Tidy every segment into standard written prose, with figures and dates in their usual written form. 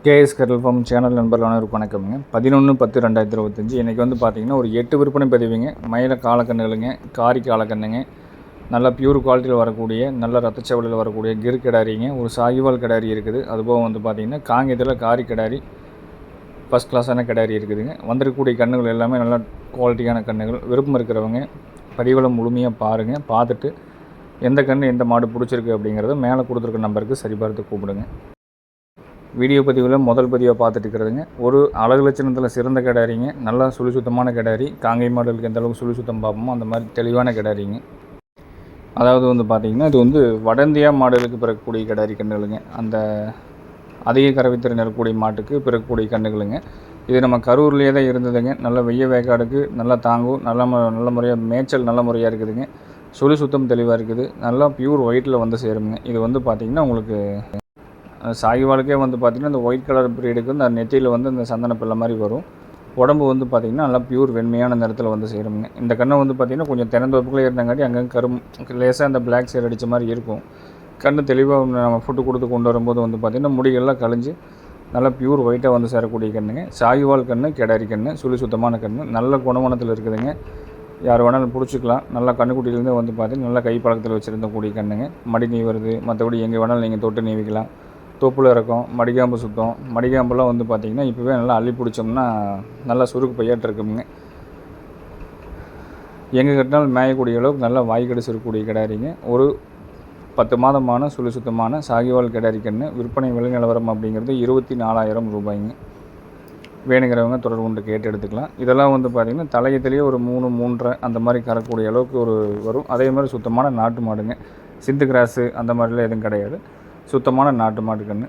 KS kettle form channel நண்பர்கள் அனைவருக்கும் வணக்கம்ங்க. 11/10/2025 இன்றைக்கி வந்து பார்த்திங்கன்னா ஒரு 8 விற்பனை பதிவுங்க. மயில காலக்கண்ணுகளுங்க, காரி காலக்கண்ணுங்க, நல்லா பியூர் குவாலிட்டியில் வரக்கூடிய நல்ல ரத்தச்சவலில் வரக்கூடிய கிர் கிடாரிங்க, ஒரு சாகிவால் கிடாரி இருக்குது. அதுபோக வந்து பார்த்திங்கன்னா காங்கேயத்தில் காரி கிடாரி ஃபஸ்ட் கிளாஸான கிடாரி இருக்குதுங்க. வந்திருக்கக்கூடிய கண்ணுகள் எல்லாமே நல்ல குவாலிட்டியான கண்ணுகள். விருப்பம் இருக்கிறவங்க பதிவுகளை முழுமையாக பாருங்கள். பார்த்துட்டு எந்த கன்று எந்த மாடு பிடிச்சிருக்கு அப்படிங்கிறத மேலே கொடுத்துருக்க நம்பருக்கு சரிபார்த்து கூப்பிடுங்க. வீடியோ பதிவில் முதல் பதிவாக பார்த்துட்டு இருக்கிறதுங்க. ஒரு அழகு லட்சணத்தில் சிறந்த கிடாரிங்க. நல்லா சுழி சுத்தமான கிடாரி. காங்கை மாடலுக்கு எந்த அளவுக்கு சுழி சுத்தம் பார்ப்போமோ அந்த மாதிரி தெளிவான கிடாரிங்க. அதாவது வந்து பார்த்திங்கன்னா இது வந்து வட இந்தியா மாடலுக்கு பிறக்கக்கூடிய கிடாரி கன்றுகளுங்க. அந்த அதிக கறவைத்திறன் இருக்கக்கூடிய மாட்டுக்கு பிறக்கக்கூடிய கன்றுகளுங்க. இது நம்ம கரூர்லேயே தான் இருந்ததுங்க. நல்ல வெய்ய வேக்காடுக்கு நல்லா தாங்கும். நல்ல முறையாக மேய்ச்சல் நல்ல முறையாக இருக்குதுங்க. சுழி சுத்தம் தெளிவாக இருக்குது. நல்லா பியூர் ஒயிட்டில் வந்து சேருங்க. இது வந்து பார்த்திங்கன்னா உங்களுக்கு சாகிவாலுக்கே வந்து பார்த்திங்கன்னா இந்த ஒயிட் கலர் ப்ரீடுக்கு வந்து அந்த நெத்தியில் வந்து இந்த சந்தன பிள்ளை மாதிரி வரும். உடம்பு வந்து பார்த்திங்கன்னா நல்லா பியூர் வெண்மையான நிறத்தில் வந்து சேருங்க. இந்த கண்ணை வந்து பார்த்திங்கன்னா கொஞ்சம் திறந்தோப்புக்குள்ளே இருந்தங்காட்டி அங்கங்கே லேசாக அந்த பிளாக் ஷேட் அடித்த மாதிரி இருக்கும். கண்ணு தெளிவாக நம்ம ஃபுட்டு கொடுத்து கொண்டு வரும்போது வந்து பார்த்திங்கன்னா முடிகள்லாம் கழிஞ்சு நல்லா பியூர் ஒயிட்டாக வந்து சேரக்கூடிய கண்ணுங்க. சாகிவால் கண்ணு, கிடாரி கண்ணு, சுழி சுத்தமான கண்ணு, நல்ல குணமனத்தில் இருக்குதுங்க. யார் வேணாலும் பிடிச்சிக்கலாம். நல்லா கண்ணுக்குட்டியிலேருந்தே வந்து பார்த்திங்கன்னா நல்லா கை பழக்கத்தில் வச்சுருந்தக்கூடிய கண்ணுங்க. மடி நீவுறது மற்றபடி எங்கே வேணாலும் நீங்கள் தொட்டு நீவிக்கலாம். தொப்புல இருக்கும். மடிகாம்பு சுத்தம். மடிகாம்பெல்லாம் வந்து பார்த்திங்கன்னா இப்போவே நல்லா அள்ளி பிடிச்சோம்னா நல்லா சுருக்கு பையாட்டு இருக்குங்க. எங்கே கட்டினாலும் மேயக்கூடிய அளவுக்கு நல்லா வாய்க்கடி சுருக்கக்கூடிய கிடாரிங்க. ஒரு 10 மாதமான சுழி சுத்தமான சாகிவால் கிடாரி கன்று. விற்பனை விலை நிலவரம் அப்படிங்கிறது 24,000 ரூபாய்ங்க. வேணுங்கிறவங்க தொடர்பு கொண்டு கேட்டு எடுத்துக்கலாம். இதெல்லாம் வந்து பார்த்திங்கன்னா தலையத்திலேயே ஒரு 3, 3.5 அந்த மாதிரி கறக்கூடிய அளவுக்கு ஒரு வரும். அதே மாதிரி சுத்தமான நாட்டு மாடுங்க. சிந்து கிராஸு அந்த மாதிரிலாம் எதுவும் கிடையாது. சுத்தமான நாட்டு மாட்டு கன்று,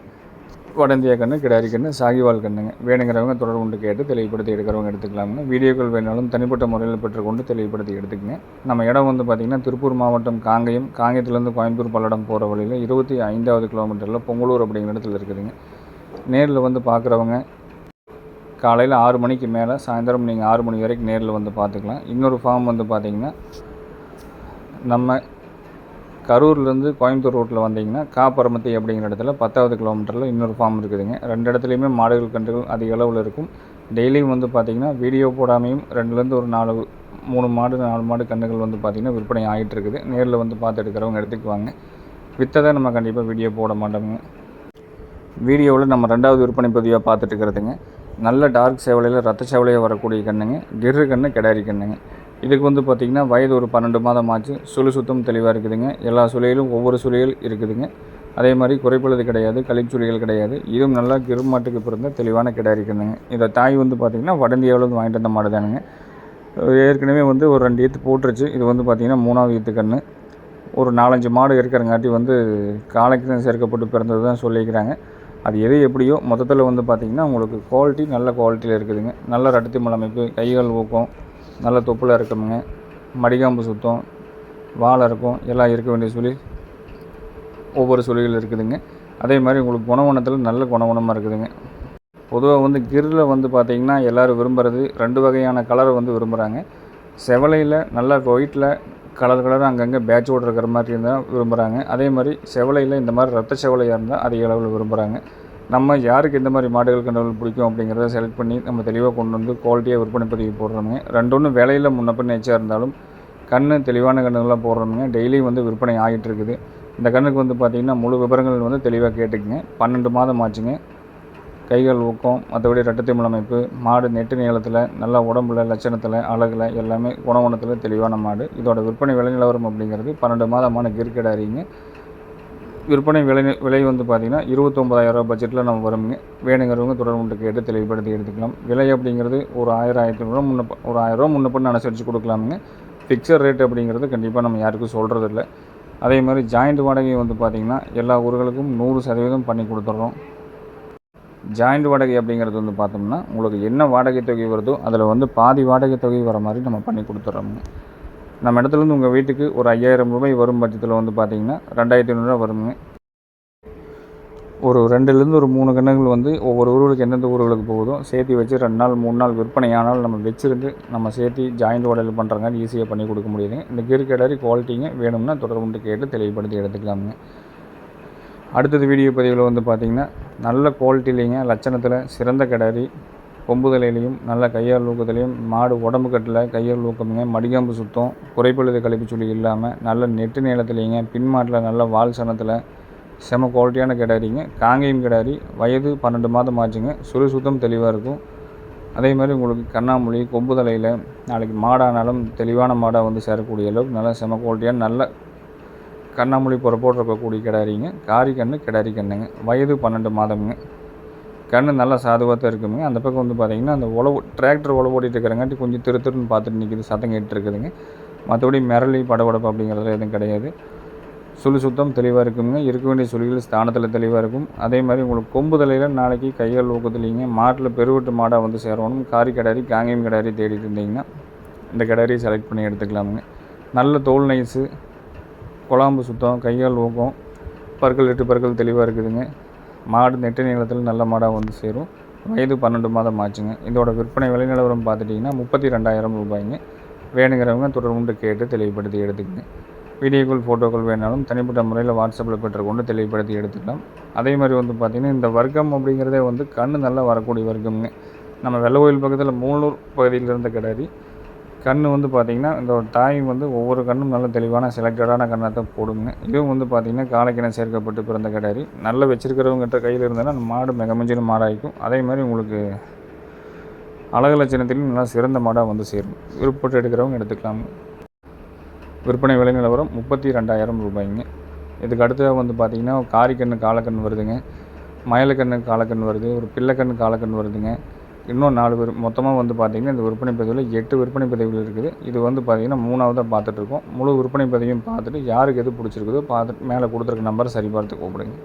வட இந்தியா கன்று, கிடாரி கன்று, சாகிவால் கன்றுங்க. வேணுங்கிறவங்க தொடர்பு கொண்டு கேட்டு தெளிவுபடுத்தி எடுக்கிறவங்க எடுத்துக்கலாமுங்க. வீடியோக்கள் வேணாலும் தனிப்பட்ட முறையில் பெற்றுக்கொண்டு தெளிவுபடுத்தி எடுத்துக்கங்க. நம்ம இடம் வந்து பார்த்திங்கன்னா திருப்பூர் மாவட்டம் காங்கயம். காங்கயத்துலேருந்து கோயம்புத்தூர் பல்லடம் போகிற வழியில் 25வது கிலோமீட்டரில் பொங்கலூர் அப்படிங்கிற இடத்துல இருக்குதுங்க. நேரில் வந்து பார்க்குறவங்க காலையில் 6 மணிக்கு மேலே சாயந்தரம் நீங்கள் 6 மணி வரைக்கும் நேரில் வந்து பார்த்துக்கலாம். இன்னொரு ஃபார்ம் வந்து பார்த்திங்கன்னா நம்ம கரூர்லேருந்து கோயம்புத்தூர் ரோட்டில் வந்தீங்கன்னா காப்பரமத்தி அப்படிங்கிற இடத்துல 10வது கிலோமீட்டரில் இன்னொரு ஃபார்ம் இருக்குதுங்க. 2 இடத்துலையுமே மாடுகள் கன்றுகள் அதிக அளவில் இருக்கும். டெய்லியும் வந்து பார்த்திங்கன்னா வீடியோ போடாமையும் 2லேருந்து ஒரு 3 மாடு 4 மாடு கன்றுகள் வந்து பார்த்திங்கன்னா விற்பனை ஆகிட்டு இருக்குது. நேரில் வந்து பார்த்து எடுக்கிறவங்க எடுத்துக்குவாங்க. விற்றதை நம்ம கண்டிப்பாக வீடியோ போட மாட்டோங்க. வீடியோவில் நம்ம 2வது விற்பனை பதிவாக பார்த்துட்டு இருக்கிறதுங்க. நல்ல டார்க் சேவலையில் ரத்த சேவலையாக வரக்கூடிய கண்ணுங்க. கிர்ரு கன்று, கிடாரி கண்ணுங்க. இதுக்கு வந்து பார்த்திங்கன்னா வயது ஒரு 12 மாதம் ஆச்சு. சுழி சுத்தம் தெளிவாக இருக்குதுங்க. எல்லா சுழியிலும் ஒவ்வொரு சுழிகள் இருக்குதுங்க. அதே மாதிரி குறைப்பழுது கிடையாது, கழிச்சுழிகள் கிடையாது. இதுவும் நல்லா கிரு மாட்டுக்கு பிறந்த தெளிவான கிடாரி கண்ணுங்க. இதை தாய் வந்து பார்த்திங்கன்னா வட இந்தியாவில் வாங்கிட்டு வந்த மாடு தானுங்க. ஏற்கனவே வந்து ஒரு 2 ஈத்து போட்டுருச்சு. இது வந்து பார்த்திங்கன்னா 3வது ஈத்து கன்று. ஒரு 4-5 மாடு இருக்கிறங்காட்டி வந்து காலைக்கு தான் சேர்க்கப்பட்டு பிறந்தது தான் சொல்லிக்கிறாங்க. அது எது எப்படியோ மொத்தத்தில் வந்து பார்த்திங்கன்னா உங்களுக்கு குவாலிட்டி நல்ல குவாலிட்டியில் இருக்குதுங்க. நல்ல ரட்டத்தி மலமைப்பு, கைகள் ஊக்கம், நல்ல தொப்பில் இருக்குங்க. மடிகாம்பு சுத்தம், வாழை இருக்கும். எல்லாம் இருக்க வேண்டிய சுழி ஒவ்வொரு சுழிகள் இருக்குதுங்க. அதே மாதிரி உங்களுக்கு குணவனத்தில் நல்ல குணவனமாக இருக்குதுங்க. பொதுவாக வந்து கிரில் வந்து பார்த்திங்கன்னா எல்லோரும் விரும்புகிறது 2 வகையான கலரை வந்து விரும்புகிறாங்க. செவலையில் நல்லா ஒயிட்டில் கலராக அங்கங்கே பேட்சோடு இருக்கிற மாதிரி இருந்தால் விரும்புகிறாங்க. அதே மாதிரி செவலையில் இந்த மாதிரி ரத்த செவலையாக இருந்தால் அதிக அளவில் விரும்புகிறாங்க. நம்ம யாருக்கு எந்த மாதிரி மாடுகள் கன்றுகள் பிடிக்கும் அப்படிங்கிறத செலக்ட் பண்ணி நம்ம தெளிவாக கொண்டு வந்து குவாலிட்டியாக விற்பனை பதிவு போடுறோமுங்க. 2 விலையில் முன்னப்பின் எச்சாக இருந்தாலும் கன்று தெளிவான கன்றுகள்லாம் போடுறோமுங்க. டெய்லியும் வந்து விற்பனை ஆகிட்டு இருக்குது. இந்த கன்றுக்கு வந்து பார்த்திங்கன்னா முழு விவரங்கள் வந்து தெளிவாக கேட்டுக்குங்க. 12 மாதம் ஆச்சுங்க. கைகள் ஊக்கம், மற்றபடி ரட்டத்தை முலமைப்பு, மாடு நெட்டு நீளத்தில், நல்லா உடம்புல, லட்சணத்தில், அழகில் எல்லாமே குணவனத்தில் தெளிவான மாடு. இதோட விற்பனை விலை நிலவரம் அப்படிங்கிறது 12 மாதமான கிர்கிடாரிங்க. விற்பனை விலை வந்து பார்த்திங்கன்னா 29,000 பட்ஜெட்டில் நம்ம வருங்க. வேணுங்கிறவங்க தொடர்பு கேட்டு தெளிவுபடுத்தி எடுத்துக்கலாம். விலை அப்படிங்கிறது ஒரு 1,000-1,500 ஒரு 1,000 முன்ன பண்ணி அனுசரித்து கொடுக்கலாமுங்க. ஃபிக்ஸட் ரேட் அப்படிங்கிறது கண்டிப்பாக நம்ம யாருக்கும் சொல்கிறதில்ல. அதே மாதிரி ஜாயிண்ட் வாடகை வந்து பார்த்திங்கன்னா எல்லா ஊர்களுக்கும் 100% பண்ணி கொடுத்துட்றோம். ஜாயிண்ட் வாடகை அப்படிங்கிறது வந்து பார்த்தோம்னா உங்களுக்கு என்ன வாடகை தொகை வருதோ அதில் வந்து பாதி வாடகை தொகை வர மாதிரி நம்ம பண்ணி கொடுத்துட்றோமுங்க. நம்ம இடத்துலேருந்து உங்கள் வீட்டுக்கு ஒரு 5,000 ரூபாய் வரும் பட்சத்தில் வந்து பார்த்திங்கன்னா 2,500 வருங்க. ஒரு 2லேருந்து ஒரு 3 கன்றுகள் வந்து ஒவ்வொரு ஊர்களுக்கு எந்தெந்த ஊர்களுக்கு போகுதோ சேர்த்து வச்சு 2 நாள் 3 நாள் விற்பனை ஆனால் நம்ம வச்சுருந்து நம்ம சேர்த்து ஜாயிண்ட் வாடகையில் பண்ணுறாங்க ஈஸியாக பண்ணி கொடுக்க முடியுதுங்க. இந்த கிர் கிடாரி குவாலிட்டிங்க வேணும்னா தொடர்பு கேட்டு தெளிவுபடுத்தி எடுத்துக்கலாமுங்க. அடுத்தது வீடியோ பதிவில் வந்து பார்த்திங்கன்னா நல்ல குவாலிட்டிலேங்க லட்சணத்தில் சிறந்த கிடாரி, கொம்புதலையிலையும் நல்ல கையால் ஊக்கத்துலேயும் மாடு உடம்பு கட்டில் கையால் ஊக்கமுங்க, மடிகாம்பு சுத்தம், குறைப்பழுது கழிப்பு சொல்லி இல்லாமல் நல்ல நெட்டு நீளத்துலேங்க, பின்மாட்டில் நல்ல வால் சனத்தில் செம குவாலிட்டியான கிடாரிங்க. காங்கேயம் கிடாரி, வயது 12 மாதம் ஆச்சுங்க. சுத்தம் தெளிவாக இருக்கும். அதே மாதிரி உங்களுக்கு கண்ணாமூலி கொம்புதலையில் நாளைக்கு மாடானாலும் தெளிவான மாடாக வந்து சேரக்கூடிய அளவுக்கு நல்ல செம குவாலிட்டியான நல்ல கண்ணாமூலி புறப்போட்டு இருக்கக்கூடிய கிடாரிங்க. காரி கன்று கிடாரி கண்ணுங்க. வயது 12 மாதமுங்க. கன்று நல்லா சாதுவாக தான் இருக்குதுங்க. அந்த பக்கம் வந்து பார்த்திங்கன்னா அந்த டிராக்டர் உழவு ஓட்டிகிட்டு இருக்கிறங்காட்டி கொஞ்சம் திருன்னு பார்த்துட்டு நிற்கிது, சத்தம் கேட்டு இருக்குதுங்க. மற்றபடி மிரளி படபடப்பு அப்படிங்கிறது எதுவும் கிடையாது. சுத்தம் தெளிவாக இருக்குங்க. இருக்க வேண்டிய சுழிகள் ஸ்தானத்தில் தெளிவாக இருக்கும். அதே மாதிரி உங்களுக்கு கொம்புதலையில் நாளைக்கு கையால் ஊக்கத்துலிங்க மாட்டில் பெருவெட்டு மாடாக வந்து சேரணும். காரி கிடாரி காங்கேயம் கிடாரி தேடிட்டு இருந்தீங்கன்னா இந்த கிடாரியை செலக்ட் பண்ணி எடுத்துக்கலாமுங்க. நல்ல தோல் நைஸு, குழாம்பு சுத்தம், கையால் ஊக்கம், பற்கள் 8 பற்கள் தெளிவாக இருக்குதுங்க. மாடு நெட்டு நீளத்தில் நல்ல மாடாக வந்து சேரும். வயது 12 மாதம் ஆச்சுங்க. இதோட விற்பனை விலை நிலவரம் பார்த்துட்டிங்கன்னா 32,000 ரூபாய்ங்க. வேணுங்கிறவங்க தொடர்பு கேட்டு தெளிவுபடுத்தி எடுத்துக்கங்க. வீடியோக்கள் ஃபோட்டோக்கள் வேணாலும் தனிப்பட்ட முறையில் வாட்ஸ்அப்பில் பெற்றுக்கொண்டு தெளிவுபடுத்தி எடுத்துக்கலாம். அதே மாதிரி வந்து பார்த்திங்கன்னா இந்த வர்க்கம் அப்படிங்கிறதே வந்து கன்று நல்லா வரக்கூடிய வர்க்கம்ங்க. நம்ம வெள்ளை கோயில் பக்கத்தில் மூலூர் பகுதியில் இருந்த கிடாரி கன்று வந்து பார்த்திங்கன்னா இந்த தாய் வந்து ஒவ்வொரு கண்ணும் நல்ல தெளிவான செலக்டடான கண்ணாக தான் போடுங்க. இதுவும் வந்து பார்த்திங்கன்னா காலைக்கிணை சேர்க்கப்பட்டு பிறந்த கிடாரி. நல்லா வச்சுருக்கிறவங்ககிட்ட கையில் இருந்ததுன்னா அந்த மாடு மிகமிஞ்சின மாடாகிக்கும். அதே மாதிரி உங்களுக்கு அழகு லட்சணத்திலும் நல்லா சிறந்த மாடாக வந்து சேரும். விருப்பப்பட்டு எடுக்கிறவங்க எடுத்துக்கலாம். விற்பனை விலை நிலவரம் 32,000 ரூபாய்ங்க. இதுக்கு அடுத்ததாக வந்து பார்த்திங்கன்னா காரிக்கன்று காலக்கன்று வருதுங்க, மயிலக்கன்று காலக்கன்று வருது, ஒரு பிள்ளைக்கன்று காலக்கன்று வருதுங்க. இன்னும் 4 பேர் மொத்தமாக வந்து பார்த்திங்கன்னா இந்த விற்பனை பதிவில் 8 விற்பனை பதிவுகள் இருக்குது. இது வந்து பார்த்திங்கன்னா 3ஆவதாக பார்த்துட்ருக்கோம். முழு விற்பனை பதிவையும் பார்த்துட்டு யாருக்கு எது பிடிச்சிருக்குதோ பார்த்துட்டு மேலே கொடுத்துருக்க நம்பரை சரி பார்த்து கூப்பிடுங்க.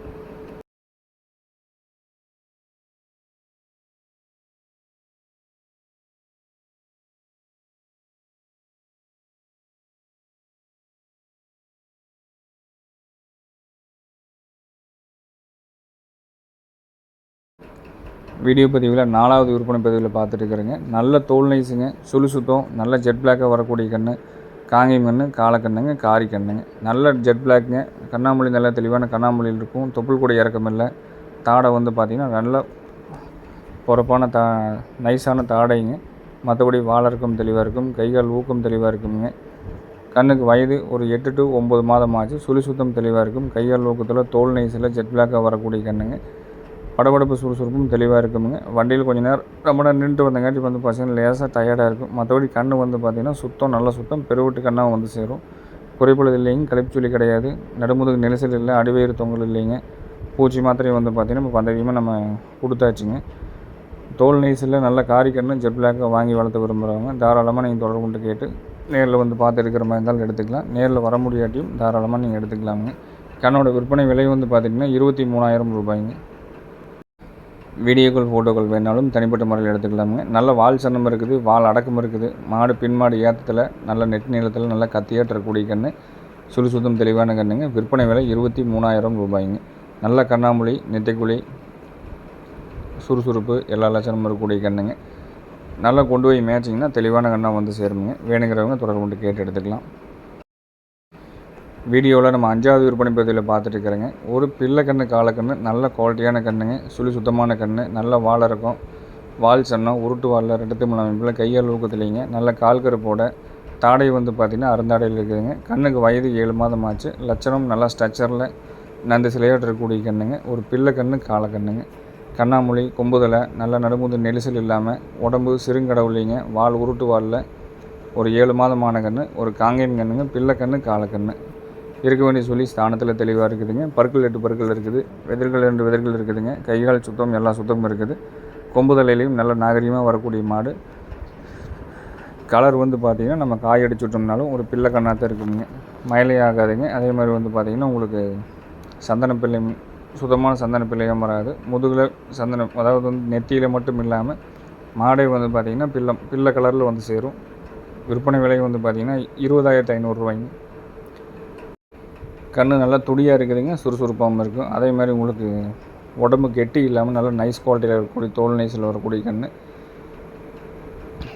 வீடியோ பதிவில் 4ஆவது விற்பனை பதிவில் பார்த்துட்டு இருக்கிறேங்க. நல்ல தோல் நைஸுங்க, சுத்தம், நல்ல ஜெட் பிளாக்காக வரக்கூடிய கன்று, காங்கேயம் கன்று, காலக்கண்ணுங்க, காரி கண்ணுங்க. நல்ல ஜெட் பிளாக்குங்க. கண்ணாமூலி நல்ல தெளிவான கண்ணாமூலியில் இருக்கும். தொப்புள் கூட இறக்கம் இல்லை. தாடை வந்து பார்த்திங்கன்னா நல்ல பொறப்பான நைஸான தாடைங்க. மற்றபடி வாழறக்கம் தெளிவாக இருக்கும். கைகால் ஊக்கம் தெளிவாக இருக்குங்க. கண்ணுக்கு வயது ஒரு 8 to 9 மாதம் ஆச்சு. சுத்தம் தெளிவாக இருக்கும். கையால் ஊக்கத்தில் தோல் நைஸில் ஜெட் பிளாக்காக வரக்கூடிய கண்ணுங்க. படபடப்பு சுறுசுறுப்பும் தெளிவாக இருக்குமுங்க. வண்டியில் கொஞ்சம் நேரம் ரொம்ப நேரம் நின்றுட்டு வந்தங்காட்டி வந்து பார்த்தீங்கன்னா லேசாக டயர்டாக இருக்கும். மற்றபடி கண் வந்து பார்த்திங்கன்னா சுத்தம், நல்ல சுத்தம், பெருவெட்டு கண்ணாக வந்து சேரும். குறைப்பொழுது இல்லைங்க, கழிப்புச்சொல்லி கிடையாது, நடுமுதுகு நெரிசல் இல்லை, அடிவயிறு தொங்கல் இல்லைங்க. பூச்சி மாத்திரை வந்து பார்த்திங்கன்னா இப்போ பந்தயமாக நம்ம கொடுத்தாச்சுங்க. தோல் நைஸில் நல்ல காரிக்கண்ணு ஜெட் பிளாக்காக வாங்கி வளர்த்து விரும்புகிறவங்க தாராளமாக நீங்கள் தொடர்பு கொண்டு கேட்டு நேரில் வந்து பார்த்து எடுக்கிற மாதிரி இருந்தாலும் எடுத்துக்கலாம். நேரில் வர முடியாட்டியும் தாராளமாக நீங்கள் எடுத்துக்கலாமுங்க. கண்ணோட விற்பனை விலை வந்து பார்த்திங்கன்னா 23,000 ரூபாய்ங்க. வீடியோக்கள் ஃபோட்டோக்கள் வேணாலும் தனிப்பட்ட முறையில் எடுத்துக்கலாமுங்க. நல்ல வால் சன்னம் இருக்குது, வால் அடக்கம் இருக்குது. மாடு பின்மாடு ஏற்றத்தில் நல்ல நெட் நீளத்தில் நல்ல கத்தியாற்றக்கூடிய கன்று, சுத்தம் தெளிவான கண்ணுங்க. விற்பனை விலை 23,000 ரூபாய்ங்க. நல்ல கண்ணாமூலி, நெத்தைக்குழி, சுறுசுறுப்பு எல்லா லட்சணமும் இருக்கக்கூடிய கண்ணுங்க. நல்லா கொண்டு போய் மேய்ச்சிங்கன்னா தெளிவான கண்ணாக வந்து சேருங்க. வேணுங்கிறவங்க தொடர்பு கொண்டு கேட்டு எடுத்துக்கலாம். வீடியோவில் நம்ம 5ஆவது விற்பனை பதிவில் பார்த்துட்டு இருக்கிறேங்க. ஒரு பிள்ளை கன்று காலக்கன்று நல்ல குவாலிட்டியான கன்றுங்க. சுத்தமான கன்று, நல்ல வால் இருக்கும், வால் சன்னம், உருட்டு வாலில் 2 திமிழ் அமைப்பில் கையால் ஊக்கத்துலேங்க. நல்ல கால் கருப்போட தாடை வந்து பார்த்திங்கன்னா அருந்தாடையில் இருக்குதுங்க. கண்ணுக்கு வயது 7 மாதம் ஆச்சு. லட்சணம் நல்லா ஸ்ட்ரக்சரில் நந்து சிலையாட்டு இருக்கக்கூடிய கண்ணுங்க. ஒரு பிள்ளை கன்று காலக்கண்ணுங்க. கண்ணாமூலி, கொம்புதலை, நல்ல நடுமுது நெரிசல் இல்லாமல், உடம்பு சிறுங்கடவுளிங்க, வால் உருட்டு வாலில் ஒரு 7 மாதமான கன்று, ஒரு காங்கேயம் கன்றுங்க, பிள்ளை கன்று காலக்கன்று. இருக்க வேண்டிய சொல்லி ஸ்தானத்தில் தெளிவாக இருக்குதுங்க. பற்கள் 8 பற்கள் இருக்குது. வெதிர்கள் 2 வெதிர்கள் இருக்குதுங்க. கைகால் சுத்தம் எல்லா சுத்தமும் இருக்குது. கொம்புதலையிலையும் நல்ல நாகரிகமாக வரக்கூடிய மாடு. கலர் வந்து பார்த்திங்கன்னா நம்ம காய் அடிச்சு விட்டோம்னாலும் ஒரு பிள்ளை கண்ணாக தான் இருக்குதுங்க. மயிலே ஆகாதுங்க. அதே மாதிரி வந்து பார்த்திங்கன்னா உங்களுக்கு சந்தன பிள்ளை, சுத்தமான சந்தன பிள்ளையும் வராது. முதுகில் சந்தனம், அதாவது வந்து நெத்தியில் மட்டும் இல்லாமல் மாடை வந்து பார்த்திங்கன்னா பிள்ளை கலரில் வந்து சேரும். விற்பனை விலை வந்து பார்த்திங்கன்னா 20,500 ரூபாய்ங்க. கன்று நல்லா துடியாக இருக்குதுங்க, சுறுசுறுப்பாகவும் இருக்கும். அதே மாதிரி உங்களுக்கு உடம்பு கெட்டி இல்லாமல் நல்லா நைஸ் குவாலிட்டியில் இருக்கக்கூடிய தோல் நைஸில் வரக்கூடிய கன்று.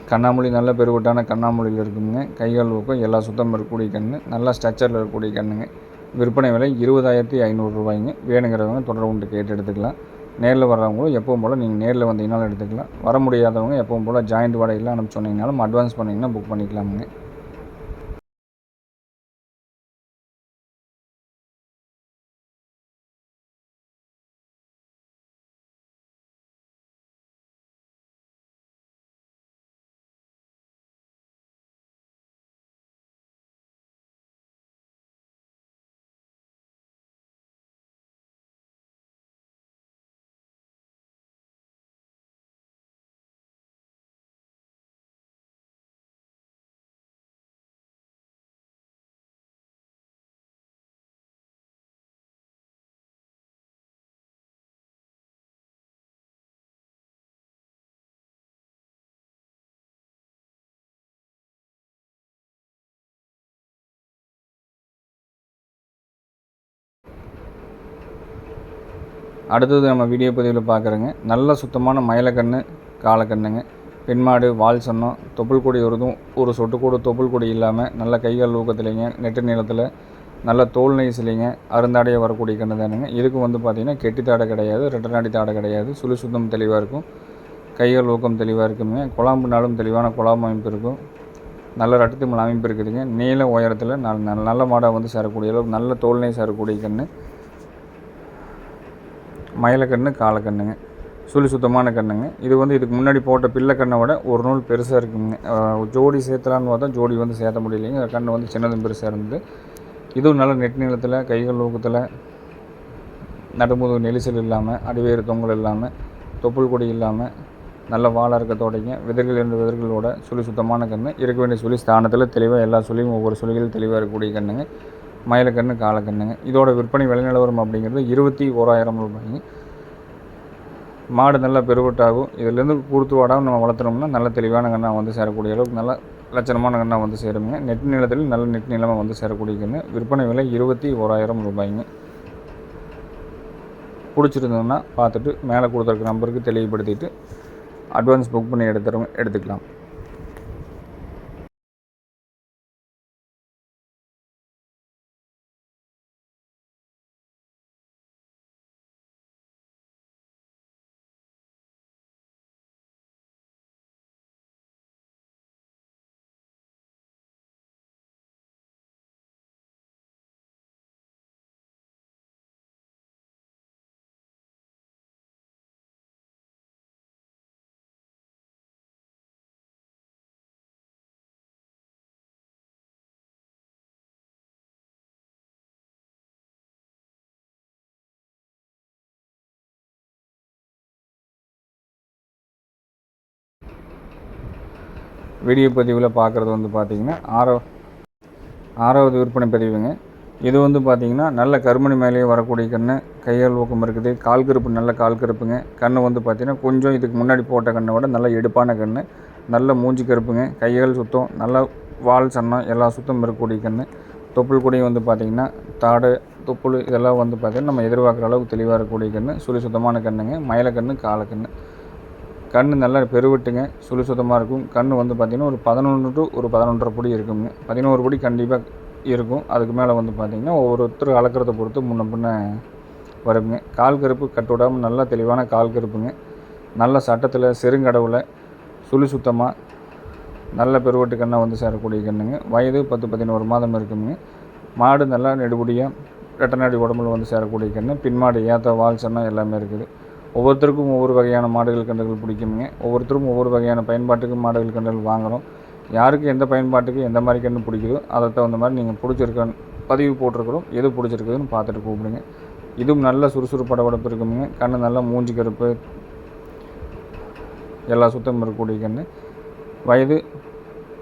கண்ணாமூலி நல்ல பெருவட்டான கண்ணாமூலியில் இருக்குங்க. கைகால் ஊக்கம் எல்லா சுத்தம் இருக்கக்கூடிய கன்று, நல்லா ஸ்ட்ரக்சரில் இருக்கக்கூடிய கன்றுங்க. விற்பனை விலை 20,500 ரூபாய்ங்க. வேணுங்கிறவங்க தொடர்பு கொண்டு கேட்டு எடுத்துக்கலாம். நேரில் வர்றவங்களும் எப்பவும் போல் நீங்கள் நேரில் வந்தீங்கனாலும் எடுத்துக்கலாம். வர முடியாதவங்க எப்பவும் போல் ஜாயிண்ட் வாடகையில் அனுப்பிச்சு சொன்னீங்கனாலும் அட்வான்ஸ் பண்ணிங்கன்னா புக் பண்ணிக்கலாமுங்க. அடுத்தது நம்ம வீடியோ பதிவில் பார்க்குறோங்க. நல்ல சுத்தமான மயிலக்கன்று காலக்கண்ணுங்க. பெண்மாடு வால் சொன்னம் தொப்புள் கொடி ஒரு சொட்டு கூட தொப்புள் கொடி இல்லாமல் நல்ல கைகால் ஊக்கத்துலேங்க நெட்டு நீளத்தில் நல்ல தோல் நெய்ஸ்லேங்க அருந்தாடையாக வரக்கூடிய கன்று தானுங்க. இதுக்கு பார்த்திங்கன்னா கெட்டி தாடை கிடையாது, ரெட்டநாடி தாடை கிடையாது. சுத்தம் தெளிவாக இருக்கும். கைகால் ஊக்கம் தெளிவாக இருக்குங்க. குழாம்புனாலும் தெளிவான குழாம்பு அமைப்பு இருக்கும். நல்ல ரட்டத்திமல் அமைப்பு இருக்குதுங்க. நீள உயரத்தில் நல்ல மாடாக சேரக்கூடிய அளவுக்கு நல்ல தோல் நெய் சேரக்கூடிய கன்று மயிலக்கன்று காலக்கண்ணுங்க. சுத்தமான கண்ணுங்க. இது இதுக்கு முன்னாடி போட்ட பிள்ளைக்கண்ணை விட ஒரு நூல் பெருசாக இருக்குங்க. ஜோடி சேர்த்தலான்னு பார்த்தா ஜோடி சேர்த்த முடியலைங்க. கண்ணு சின்னதும் பெருசாக இருந்தது. இதுவும் நல்ல நெட் நீளத்தில் கைகள் ஊக்கத்தில் நடுமுதுகு நெரிசல் இல்லாமல் அடிவேறு தொங்கல் இல்லாமல் தொப்புள் கொடி இல்லாமல் நல்ல வாழை இருக்கத்தோடைங்க விதர்கள் 2 விதர்களோட சுத்தமான கன்று இருக்க வேண்டிய ஸ்தானத்தில் தெளிவாக எல்லா சுழியும் ஒவ்வொரு சுழிகளும் தெளிவாக இருக்கக்கூடிய கண்ணுங்க மயிலக்கன்று காலக்கண்ணுங்க. இதோட விற்பனை விலை நிலவரம் அப்படிங்கிறது 21,000 ரூபாய்ங்க. மாடு நல்லா பெருவட்டாகும். இதிலேருந்து கூடுத்து வாடாமல் நம்ம வளர்த்துனோம்னா நல்ல தெளிவான கண்ணாக சேரக்கூடிய அளவுக்கு நல்ல லட்சணமான கண்ணாக சேருங்க. நெட் நீளத்தில் நல்ல நெட் நீளமாக சேரக்கூடிய கன்று. விற்பனை விலை 21,000 ரூபாய்ங்க. பிடிச்சிருந்ததுன்னா பார்த்துட்டு மேலே கொடுத்துருக்க நம்பருக்கு தெளிவுபடுத்திட்டு அட்வான்ஸ் புக் பண்ணி எடுத்துக்கலாம். வீடியோ பதிவில் பார்க்குறது பார்த்திங்கன்னா ஆறாவது விற்பனை பதிவுங்க. இது பார்த்திங்கன்னா நல்ல கருமணி மேலேயே வரக்கூடிய கன்று. கையால் ஊக்கம் இருக்குது. கால் கருப்பு நல்ல கால் கருப்புங்க. கன்று பார்த்திங்கன்னா கொஞ்சம் இதுக்கு முன்னாடி போட்ட கண்ணை விட நல்ல எடுப்பான கன்று. நல்ல மூஞ்சி கருப்புங்க. கைகள் சுத்தம் நல்ல வால் சன்னம் எல்லா சுத்தம் இருக்கக்கூடிய கன்று. தொப்புள் கொடியும் பார்த்திங்கன்னா தாடு தொப்புள் இதெல்லாம் பார்த்திங்கன்னா நம்ம எதிர்பார்க்குற அளவுக்கு தெளிவாக இருக்கக்கூடிய கன்று. சுத்தமான கன்றுங்க. மயிலக்கன்று காலக்கன்று. கன்று நல்லா பெருவிட்டுங்க சுத்தமாக இருக்கும். கன்று பார்த்திங்கன்னா ஒரு 11 to 11.5 படி இருக்குங்க. 11 படி கண்டிப்பாக இருக்கும். அதுக்கு மேலே பார்த்திங்கன்னா ஒவ்வொருத்தர் அளக்கிறத பொறுத்து முன்ன பின்ன வருங்க. கால் கருப்பு கட்டுவிடாமல் நல்லா தெளிவான கால் கருப்புங்க. நல்ல சட்டத்தில் செருங்கடவில் சுத்தமாக நல்ல பெருவட்டு கண்ணை சேரக்கூடிய கண்ணுங்க. வயது 10-11 மாதம் இருக்குங்க. மாடு நல்லா நெடுபடியாக ரெட்டநாடி உடம்புல சேரக்கூடிய கன்று. பின்மாடு ஏற்ற வால் சன்னம் எல்லாமே இருக்குது. ஒவ்வொருத்தருக்கும் ஒவ்வொரு வகையான மாடுகள் கன்றுகள் பிடிக்குங்க. ஒவ்வொருத்தரும் ஒவ்வொரு வகையான பயன்பாட்டுக்கு மாடுகள் கன்றுகள் வாங்குகிறோம். யாருக்கு எந்த பயன்பாட்டுக்கு எந்த மாதிரி கன்று பிடிக்குதோ அதை தகுந்த மாதிரி நீங்கள் பிடிச்சிருக்க பதிவு போட்டிருக்கிறோம். எது பிடிச்சிருக்குதுன்னு பார்த்துட்டு கூப்பிடுங்க. இதுவும் நல்ல சுறுசுறுப்படவடப்பு இருக்குங்க. கன்று நல்லா மூஞ்சி கருப்பு எல்லா சுத்தம் இருக்கக்கூடிய கன்று. வயது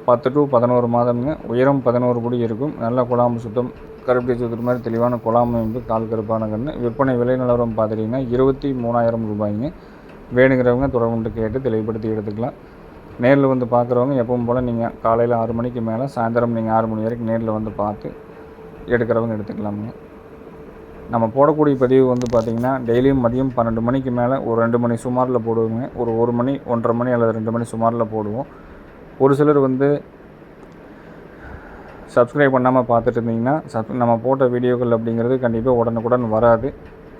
10 to 11 மாதம்ங்க. உயரம் 11 படி இருக்கும். நல்ல குழாம்பு சுத்தம் கருப்பட்டி சுற்றுற மாதிரி தெளிவான குழாம்பு அமைப்பு கால் கருப்பான கன்று. விற்பனை விலை நிலவரம் பார்த்துட்டிங்கன்னா 23,000 ரூபாய்ங்க. வேணுங்கிறவங்க தொடர்பு கேட்டு தெளிவுபடுத்தி எடுத்துக்கலாம். நேரில் பார்க்குறவங்க எப்பவும் போல் நீங்கள் காலையில் 6 மணிக்கு மேலே சாயந்தரம் நீங்கள் 6 மணி வரைக்கும் நேரில் பார்த்து எடுக்கிறவங்க எடுத்துக்கலாமுங்க. நம்ம போடக்கூடிய பதிவு பார்த்திங்கன்னா டெய்லியும் மதியம் 12 மணிக்கு மேலே ஒரு 2 மணி சுமாரில் போடுவோங்க. ஒரு 1 மணி 1:30 மணி அல்லது 2 மணி சுமாரில் போடுவோம். ஒரு சிலர் சப்ஸ்கிரைப் பண்ணாமல் பார்த்துட்டு இருந்தீங்கன்னா நம்ம போட்ட வீடியோக்கள் அப்படிங்கிறது கண்டிப்பாக உடனுக்குடன் வராது.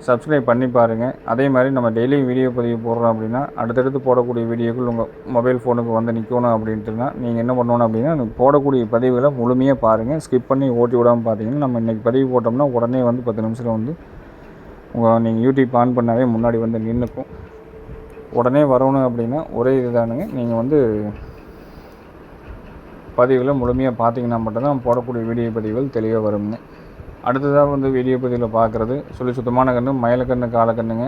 சப்ஸ்கிரைப் பண்ணி பாருங்கள். அதே மாதிரி நம்ம டெய்லி வீடியோ பதிவு போடுறோம் அப்படின்னா அடுத்தடுத்து போடக்கூடிய வீடியோக்கள் உங்கள் மொபைல் ஃபோனுக்கு வந்து நிற்கணும் அப்படின்ட்டுனா நீங்கள் என்ன பண்ணணும் அப்படின்னா போடக்கூடிய பதிவுகளை முழுமையாக பாருங்கள். ஸ்கிப் பண்ணி ஓட்டி விடாமல் பார்த்தீங்கன்னா நம்ம இன்றைக்கி பதிவு போட்டோம்னா உடனே வந்து 10 நிமிஷத்தில் வந்து நீங்கள் யூடியூப் ஆன் பண்ணாவே முன்னாடி வந்து நின்றுக்கும். உடனே வரணும் அப்படின்னா ஒரே இதுதானுங்க, நீங்கள் வந்து பதிவுகளை முழுமையாக பார்த்தீங்கன்னா மட்டும்தான் போடக்கூடிய வீடியோ பதிவுகள் தெளிவாக வருங்க. அடுத்ததாக வந்து வீடியோ பதிவில் பார்க்குறது சுத்தமான கன்று, மயிலக்கன்று, காலக்கண்ணுங்க.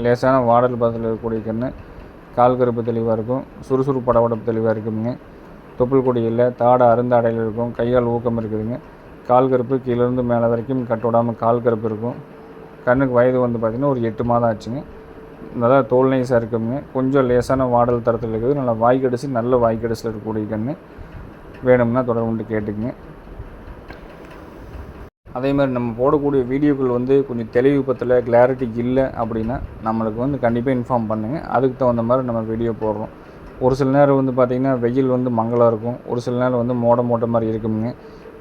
லேசான வாடல் பதத்தில் இருக்கக்கூடிய கன்று, கால் கருப்பு தெளிவாக இருக்கும், சுறுசுறு படவடப்பு தெளிவாக இருக்குதுங்க. தொப்புள் கொடி இல்லை, தாடை அருந்தாடையில் இருக்கும், கையால் ஊக்கம் இருக்குதுங்க. கால் கருப்பு கீழேருந்து மேலே வரைக்கும் கட்டோடாமல் கால் கருப்பு இருக்கும். கண்ணுக்கு வயது வந்து பார்த்திங்கன்னா ஒரு 8 மாதம் ஆச்சுங்க. நல்லா தோல் நைஸாக இருக்குங்க. கொஞ்சம் லேசான வாடல் தரத்தில் இருக்குது. நல்லா வாய்க்கடிச்சு நல்ல வாய்க்கடிச்சில் இருக்கக்கூடிய கன்று. வேணும்னா தொடர்பு கேட்டுக்குங்க. அதே மாதிரி நம்ம போடக்கூடிய வீடியோக்கள் வந்து கொஞ்சம் தெளிவு பத்தல, கிளாரிட்டி இல்லை அப்படின்னா நம்மளுக்கு வந்து கண்டிப்பாக இன்ஃபார்ம் பண்ணுங்கள். அதுக்கு தகுந்த மாதிரி நம்ம வீடியோ போடுறோம். ஒரு சில நேரம் வந்து பார்த்திங்கன்னா வெயில் வந்து மங்கலாக இருக்கும், ஒரு சில நேரம் வந்து மோட்ட மாதிரி இருக்குங்க.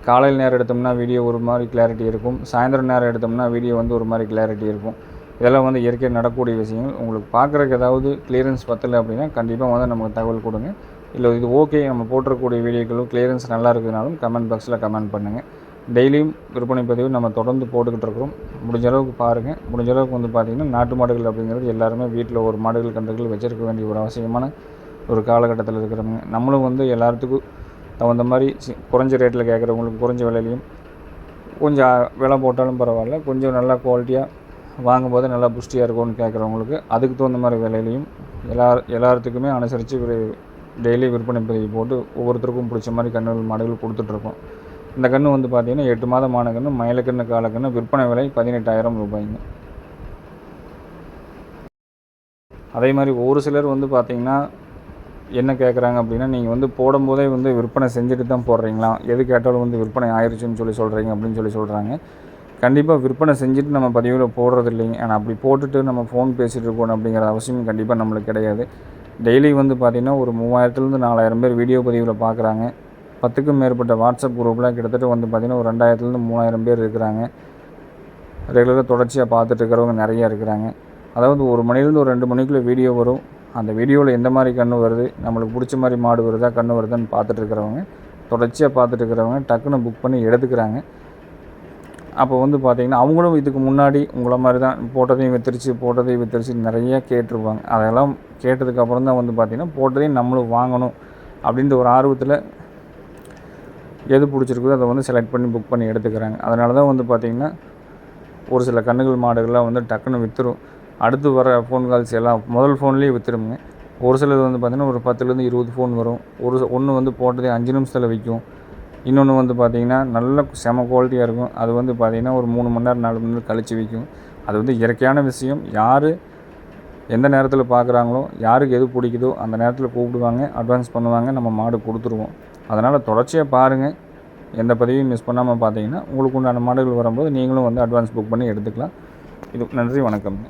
காலையில் நேரம் எடுத்தோம்னா வீடியோ ஒரு மாதிரி கிளாரிட்டி இருக்கும், சாயந்தரம் நேரம் எடுத்தோம்னா வீடியோ வந்து ஒரு மாதிரி கிளாரிட்டி இருக்கும். இதெல்லாம் வந்து இயற்கையாக நடக்கக்கூடிய விஷயங்கள். உங்களுக்கு பார்க்குறக்கு ஏதாவது கிளியரன்ஸ் பத்தலை அப்படின்னா கண்டிப்பாக வந்து நமக்கு தகவல் கொடுங்க. இல்லை இது ஓகே, நம்ம போட்டிருக்கக்கூடிய வீடியோக்களும் கிளியரன்ஸ் நல்லா இருக்குதுனாலும் கமெண்ட் பாக்ஸில் கமெண்ட் பண்ணுங்கள். டெய்லியும் விற்பனை பதிவு நம்ம தொடர்ந்து போட்டுக்கிட்டு இருக்கிறோம். முடிஞ்ச அளவுக்கு பாருங்கள். முடிஞ்ச அளவுக்கு வந்து பார்த்திங்கன்னா நாட்டு மாடுகள் அப்படிங்கிறது எல்லாருமே வீட்டில் ஒரு மாடுகள் கன்றுகள் வச்சுருக்க வேண்டிய ஒரு அவசியமான ஒரு காலகட்டத்தில் இருக்கிறவங்க. நம்மளும் வந்து எல்லாத்துக்கும் தகுந்த மாதிரி குறைஞ்ச ரேட்டில் கேட்குறவங்களுக்கு குறைஞ்ச விலையிலையும், கொஞ்சம் விலை போட்டாலும் பரவாயில்ல, கொஞ்சம் நல்லா குவாலிட்டியாக வாங்கும்போது நல்லா புஷ்டியாக இருக்கும்னு கேட்குறவங்களுக்கு அதுக்கு தகுந்த மாதிரி விலையிலையும் எல்லாத்துக்குமே அனுசரித்து டெய்லி விற்பனை பதிவு போட்டு ஒவ்வொருத்தருக்கும் பிடிச்ச மாதிரி கன்றுகள் மாடுகள் கொடுத்துட்ருக்கோம். இந்த கன்று வந்து பார்த்திங்கன்னா 8 மாதமான கன்று, மயிலக்கன்று, காலக்கன்று. விற்பனை விலை 18,000 ரூபாய்ங்க. அதே மாதிரி ஒரு சிலர் வந்து பார்த்திங்கன்னா என்ன கேட்குறாங்க அப்படின்னா, நீங்கள் வந்து போடும்போதே வந்து விற்பனை செஞ்சுட்டு தான் போடுறீங்களா, எது கேட்டாலும் வந்து விற்பனை ஆயிடுச்சுன்னு சொல்கிறீங்க அப்படின்னு சொல்கிறாங்க. கண்டிப்பாக விற்பனை செஞ்சுட்டு நம்ம பதிவில் போடுறது இல்லைங்க. ஆனால் அப்படி போட்டுட்டு நம்ம ஃபோன் பேசிகிட்டு இருக்கணும் அப்படிங்கிற அவசியம் கண்டிப்பாக நம்மளுக்கு கிடையாது. டெய்லி வந்து பார்த்திங்கன்னா ஒரு 3000லேருந்து 4000 பேர் வீடியோ பதிவில் பார்க்குறாங்க. 10க்கும் மேற்பட்ட வாட்ஸ்அப் குரூப்பில் கிட்டத்தட்ட வந்து பார்த்திங்கன்னா ஒரு 2000லேருந்து 3000 பேர் இருக்கிறாங்க. ரெகுலராக தொடர்ச்சியாக பார்த்துட்டு இருக்கிறவங்க நிறையா இருக்கிறாங்க. அதாவது ஒரு மணிலேருந்து ஒரு 2 மணிக்குள்ளே வீடியோ வரும். அந்த வீடியோவில் எந்த மாதிரி கன்று வருது, நம்மளுக்கு பிடிச்ச மாதிரி மாடு வருதா கன்று வருதான்னு பார்த்துட்டு இருக்கிறவங்க, தொடர்ச்சியாக பார்த்துட்டு இருக்கிறவங்க டக்குன்னு புக் பண்ணி எடுத்துக்கிறாங்க. அப்போ வந்து பார்த்திங்கன்னா அவங்களும் இதுக்கு முன்னாடி உங்களை மாதிரி தான் போட்டதையும் விற்றுருச்சு நிறைய கேட்டிருப்பாங்க. அதெல்லாம் கேட்டதுக்கப்புறம் தான் வந்து பார்த்திங்கன்னா போட்டதையும் நம்மளும் வாங்கணும் அப்படின்ற ஒரு ஆர்வத்தில் எது பிடிச்சிருக்குதோ அதை வந்து செலக்ட் பண்ணி புக் பண்ணி எடுத்துக்கிறாங்க. அதனால தான் வந்து பார்த்திங்கன்னா ஒரு சில கன்றுகள் மாடுகள்லாம் வந்து டக்குன்னு விற்றுரும். அடுத்து வர ஃபோன் கால்ஸ் எல்லாம் முதல் ஃபோன்லேயே விற்றுருங்க. ஒரு சிலது வந்து பார்த்திங்கன்னா ஒரு 10லேருந்து 20 ஃபோன் வரும். ஒன்று வந்து போட்டதே 5 நிமிஷத்தில் விற்கும். இன்னொன்று வந்து பார்த்திங்கன்னா நல்ல செம குவாலிட்டியாக இருக்கும். அது வந்து பார்த்திங்கன்னா ஒரு 3 மணி நேரம் 4 மணி நேரம் கழித்து விற்கும். அது வந்து இயற்கையான விஷயம். யார் எந்த நேரத்தில் பார்க்குறாங்களோ, யாருக்கு எது பிடிக்குதோ அந்த நேரத்தில் கூப்பிடுவாங்க, அட்வான்ஸ் பண்ணுவாங்க, நம்ம மாடு கொடுத்துருவோம். அதனால் தொடர்ச்சியாக பாருங்கள். எந்த பதிவையும் மிஸ் பண்ணாமல் பார்த்தீங்கன்னா உங்களுக்கு உண்டான மாடுகள் வரும்போது நீங்களும் வந்து அட்வான்ஸ் புக் பண்ணி எடுத்துக்கலாம். இது நன்றி, வணக்கம்.